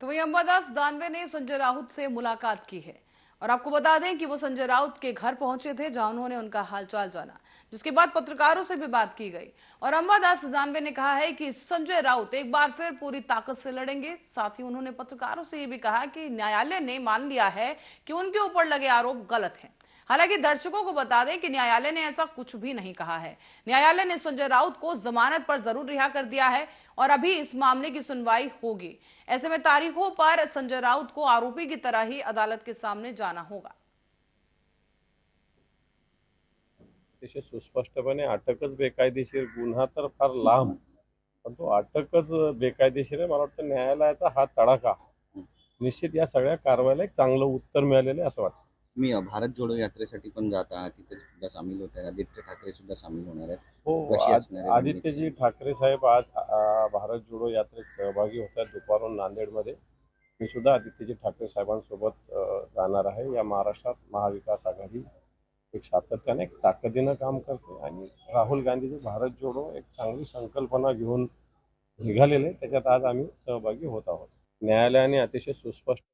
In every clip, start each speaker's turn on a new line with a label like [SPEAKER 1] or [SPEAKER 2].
[SPEAKER 1] तो वहीं अंबादास दानवे ने संजय राउत से मुलाकात की है और आपको बता दें कि वो संजय राउत के घर पहुंचे थे, जहां उन्होंने उनका हालचाल जाना, जिसके बाद पत्रकारों से भी बात की गई। और अंबादास दानवे ने कहा है कि संजय राउत एक बार फिर पूरी ताकत से लड़ेंगे। साथ ही उन्होंने पत्रकारों से ये भी कहा कि न्यायालय ने मान लिया है कि उनके ऊपर लगे आरोप गलत हैं। हालांकि दर्शकों को बता दें कि न्यायालय ने ऐसा कुछ भी नहीं कहा है। न्यायालय ने संजय राउत को जमानत पर जरूर रिहा कर दिया है और अभी इस मामले की सुनवाई होगी। ऐसे में तारीखों पर संजय राउत को आरोपी की तरह ही अदालत के सामने जाना होगा।
[SPEAKER 2] अतिशय सुस्पष्टपणे अटकच बेकायदेशीर, गुन्हा तर फार लांब, पण तो अटकच बेकायदेशीर आहे. मला वाटतं न्यायालयाचा हा तडाखा निश्चित या सगळ्या कारवाईला एक चांगलं उत्तर मिळालेलं आहे असं वाटतं.
[SPEAKER 3] मी भारत जोडो यात्रेसाठी पण जात आहात, तिथे सुद्धा सामील होत आहे. आदित्य ठाकरे सुद्धा सामील होणार आहेत.
[SPEAKER 2] हो,
[SPEAKER 3] कशी असणार आहे रणनीती?
[SPEAKER 2] आदित्यजी ठाकरे साहेब आज भारत जोडो यात्रेत सहभागी होत आहेत दुपारून नांदेडमध्ये. मी सुद्धा आदित्यजी ठाकरे साहेबांसोबत जाणार आहे. या महाराष्ट्रात महाविकास आघाडी एक सातत्याने एक ताकदीनं काम करते आणि राहुल गांधीचे भारत जोडो एक चांगली संकल्पना घेऊन निघालेले, त्याच्यात आज आम्ही सहभागी होत आहोत. न्यायालयाने अतिशय सुस्पष्ट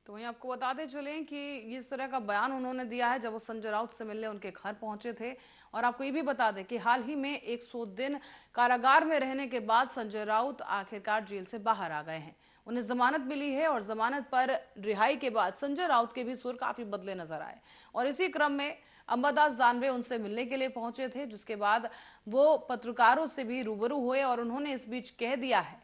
[SPEAKER 1] तो वहीं आपको बताते चलें कि इस तरह का बयान उन्होंने दिया है जब वो संजय राउत से मिलने उनके घर पहुंचे थे। और आपको ये भी बता दें कि हाल ही में 100 दिन कारागार में रहने के बाद संजय राउत आखिरकार जेल से बाहर आ गए हैं। उन्हें जमानत मिली है और जमानत पर रिहाई के बाद संजय राउत के भी सुर काफी बदले नजर आए। और इसी क्रम में अंबादास दानवे उनसे मिलने के लिए पहुंचे थे, जिसके बाद वो पत्रकारों से भी रूबरू हुए और उन्होंने इस बीच कह दिया है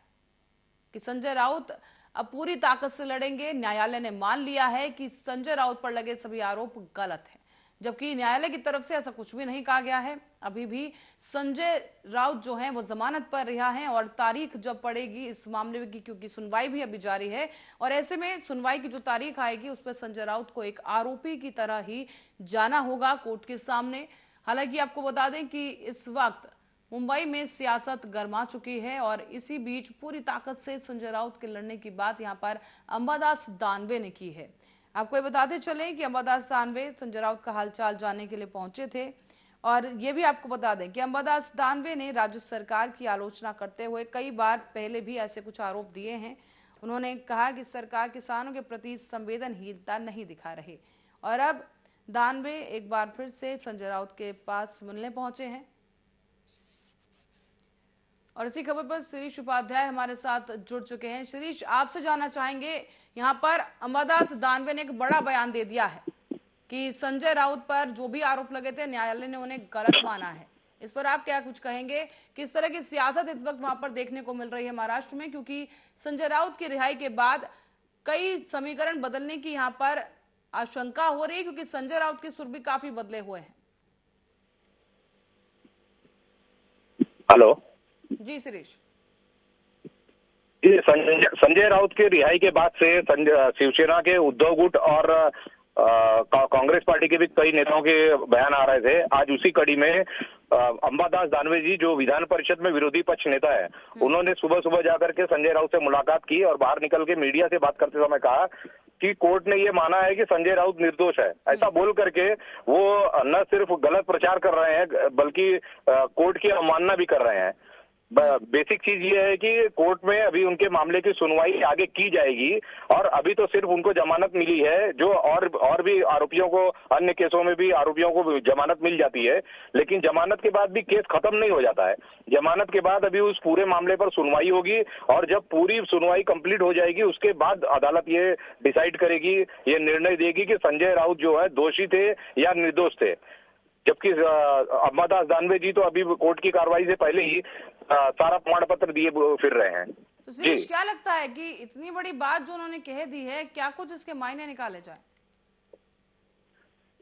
[SPEAKER 1] कि संजय राउत अब पूरी ताकत से लड़ेंगे। न्यायालय ने मान लिया है कि संजय राउत पर लगे सभी आरोप गलत हैं, जबकि न्यायालय की तरफ से ऐसा कुछ भी नहीं कहा गया है। अभी भी संजय राउत जो हैं वो जमानत पर रिहा हैं और तारीख जब पड़ेगी इस मामले की, क्योंकि सुनवाई भी अभी जारी है, और ऐसे में सुनवाई की जो तारीख आएगी उस पर संजय राउत को एक आरोपी की तरह ही जाना होगा कोर्ट के सामने। हालांकि आपको बता दें कि इस वक्त मुंबई में सियासत गर्मा चुकी है और इसी बीच पूरी ताकत से संजय राउत के लड़ने की बात यहां पर अंबादास दानवे ने की है। आपको ये बताते चलें कि अंबादास दानवे संजय राउत का हालचाल जानने के लिए पहुंचे थे। और ये भी आपको बता दें कि अंबादास दानवे ने राज्य सरकार की आलोचना करते हुए कई बार पहले भी ऐसे कुछ आरोप दिए हैं। उन्होंने कहा कि सरकार किसानों के प्रति संवेदनहीनता नहीं दिखा रही। और अब दानवे एक बार फिर से संजय राउत के पास मिलने पहुंचे हैं। और इसी खबर पर शिरीष उपाध्याय हमारे साथ जुड़ चुके हैं। शिरीष, आपसे जानना चाहेंगे, यहाँ पर अंबादास दानवे ने एक बड़ा बयान दे दिया है कि संजय राउत पर जो भी आरोप लगे थे न्यायालय ने उन्हें गलत माना है। इस पर आप क्या कुछ कहेंगे? किस तरह की सियासत इस वक्त वहां पर देखने को मिल रही है महाराष्ट्र में, क्योंकि संजय राउत की रिहाई के बाद कई समीकरण बदलने की यहाँ पर आशंका हो रही है, क्योंकि संजय राउत के सुर भी काफी बदले हुए हैं।
[SPEAKER 4] हेलो
[SPEAKER 1] जी शिरीष।
[SPEAKER 4] संजय राउत के रिहाई के बाद से शिवसेना के उद्धव गुट और कांग्रेस पार्टी के भी कई नेताओं के बयान आ रहे थे। आज उसी कड़ी में अंबादास दानवे जी, जो विधान परिषद में विरोधी पक्ष नेता है, उन्होंने सुबह सुबह जाकर के संजय राउत से मुलाकात की और बाहर निकल के मीडिया से बात करते समय कहा कि कोर्ट ने ये माना है कि संजय राउत निर्दोष है। ऐसा बोल करके वो न सिर्फ गलत प्रचार कर रहे हैं बल्कि कोर्ट की अवमानना भी कर रहे हैं। बेसिक चीज ये है कि कोर्ट में अभी उनके मामले की सुनवाई आगे की जाएगी और अभी तो सिर्फ उनको जमानत मिली है, जो और भी आरोपियों को, अन्य केसों में भी आरोपियों को जमानत मिल जाती है, लेकिन जमानत के बाद भी केस खत्म नहीं हो जाता है। जमानत के बाद अभी उस पूरे मामले पर सुनवाई होगी और जब पूरी सुनवाई कंप्लीट हो जाएगी उसके बाद अदालत ये डिसाइड करेगी, ये निर्णय देगी कि संजय राउत जो है दोषी थे या निर्दोष थे। जबकि अंबादास दानवे जी तो अभी कोर्ट की कार्रवाई से पहले ही सारा प्रमाण पत्र दिए फिर रहे हैं।
[SPEAKER 1] तो शिरीष, क्या लगता है कि इतनी बड़ी बात जो उन्होंने कह दी है, क्या कुछ इसके मायने निकाले जाए?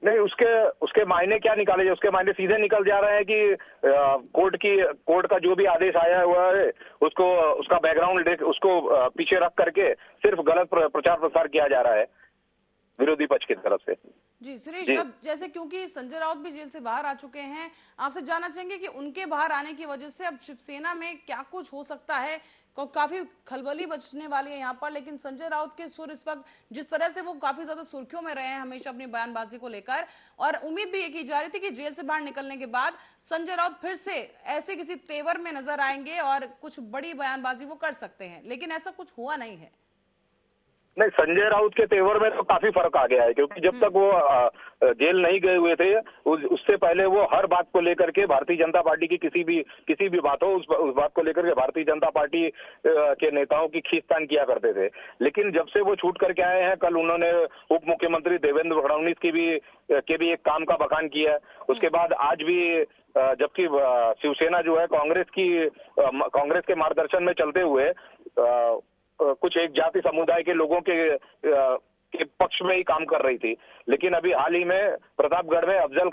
[SPEAKER 4] नहीं, उसके मायने क्या निकाले जाए? उसके मायने सीधे निकल जा रहे हैं कि कोर्ट का जो भी आदेश आया हुआ है उसको, उसका बैकग्राउंड उसको पीछे रख करके सिर्फ गलत प्रचार प्रसार किया जा रहा है विरोधी पक्ष की तरफ से।
[SPEAKER 1] जी सुरेश,
[SPEAKER 4] जी।
[SPEAKER 1] अब जैसे क्योंकि संजय राउत भी जेल से बाहर आ चुके हैं, आपसे जानना चाहेंगे कि उनके बाहर आने की वजह से अब शिवसेना में क्या कुछ हो सकता है। काफी खलबली बचने वाली है यहाँ पर, लेकिन संजय राउत के सुर इस वक्त जिस तरह से वो काफी ज्यादा सुर्खियों में रहे हैं हमेशा अपनी बयानबाजी को लेकर, और उम्मीद भी ये की जा रही थी कि जेल से बाहर निकलने के बाद संजय राउत फिर से ऐसे किसी तेवर में नजर आएंगे और कुछ बड़ी बयानबाजी वो कर सकते हैं, लेकिन ऐसा कुछ हुआ नहीं है।
[SPEAKER 4] नहीं, संजय राउत के तेवर में तो काफी फर्क आ गया है, क्योंकि जब तक वो जेल नहीं गए हुए थे उससे पहले वो हर बात को लेकर के भारतीय जनता पार्टी की किसी भी बात हो उस बात को लेकर के भारतीय जनता पार्टी के नेताओं की खींचतान किया करते थे। लेकिन जब से वो छूट करके आए हैं, कल उन्होंने उप मुख्यमंत्री देवेंद्र फडणवीस के भी एक काम का बखान किया है। उसके बाद आज भी जबकि शिवसेना जो है कांग्रेस के मार्गदर्शन में चलते हुए कुछ एक जाति समुदाय के लोगों के पक्ष में ही काम कर रही थी, लेकिन अभी हाल ही में प्रतापगढ़ में अफजल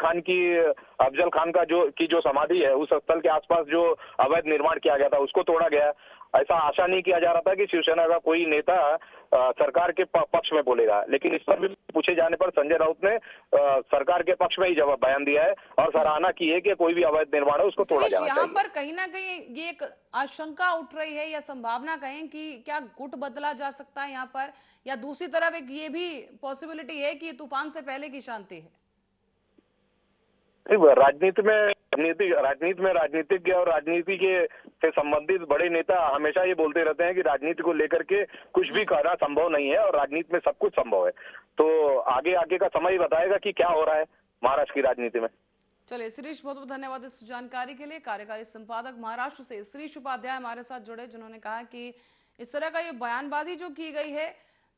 [SPEAKER 4] खान का जो समाधि है, उस स्थल के आसपास जो अवैध निर्माण किया गया था उसको तोड़ा गया। ऐसा आशा नहीं किया जा रहा था कि शिवसेना का कोई नेता सरकार के पक्ष में बोलेगा, लेकिन इस पर भी पूछे जाने पर संजय राउत ने सरकार के पक्ष में ही जवाब बयान दिया है और सराहना की है कि कोई भी अवैध निर्माण है उसको तोड़ा जाना
[SPEAKER 1] यहाँ
[SPEAKER 4] चाहिए।
[SPEAKER 1] पर कहीं ना कहीं ये एक आशंका उठ रही है या संभावना कहें कि क्या गुट बदला जा सकता है यहाँ पर, या दूसरी तरफ एक ये भी पॉसिबिलिटी है कि तूफान से पहले की शांति है।
[SPEAKER 4] राजनीति में राजनीतिज्ञ और राजनीति के से संबंधित बड़े नेता हमेशा ये बोलते रहते हैं कि राजनीति को लेकर के कुछ भी कहना संभव नहीं है और राजनीति में सब कुछ संभव है। तो आगे का समय ही बताएगा कि क्या हो रहा है महाराष्ट्र की राजनीति में।
[SPEAKER 1] चलिए शिरीष, बहुत बहुत धन्यवाद इस जानकारी के लिए। कार्यकारी संपादक महाराष्ट्र से शिरीष उपाध्याय हमारे साथ जुड़े, जिन्होंने कहा कि इस तरह का ये बयानबाजी जो की गई है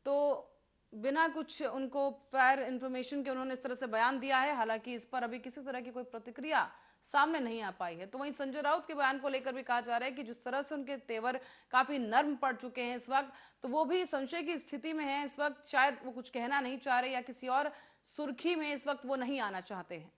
[SPEAKER 1] तो बिना कुछ उनको प्रायर इंफॉर्मेशन के उन्होंने इस तरह से बयान दिया है। हालांकि इस पर अभी किसी तरह की कोई प्रतिक्रिया सामने नहीं आ पाई है। तो वहीं संजय राउत के बयान को लेकर भी कहा जा रहा है कि जिस तरह से उनके तेवर काफी नर्म पड़ चुके हैं इस वक्त, तो वो भी संशय की स्थिति में है इस वक्त। शायद वो कुछ कहना नहीं चाह रहे या किसी और सुर्खी में इस वक्त वो नहीं आना चाहते हैं।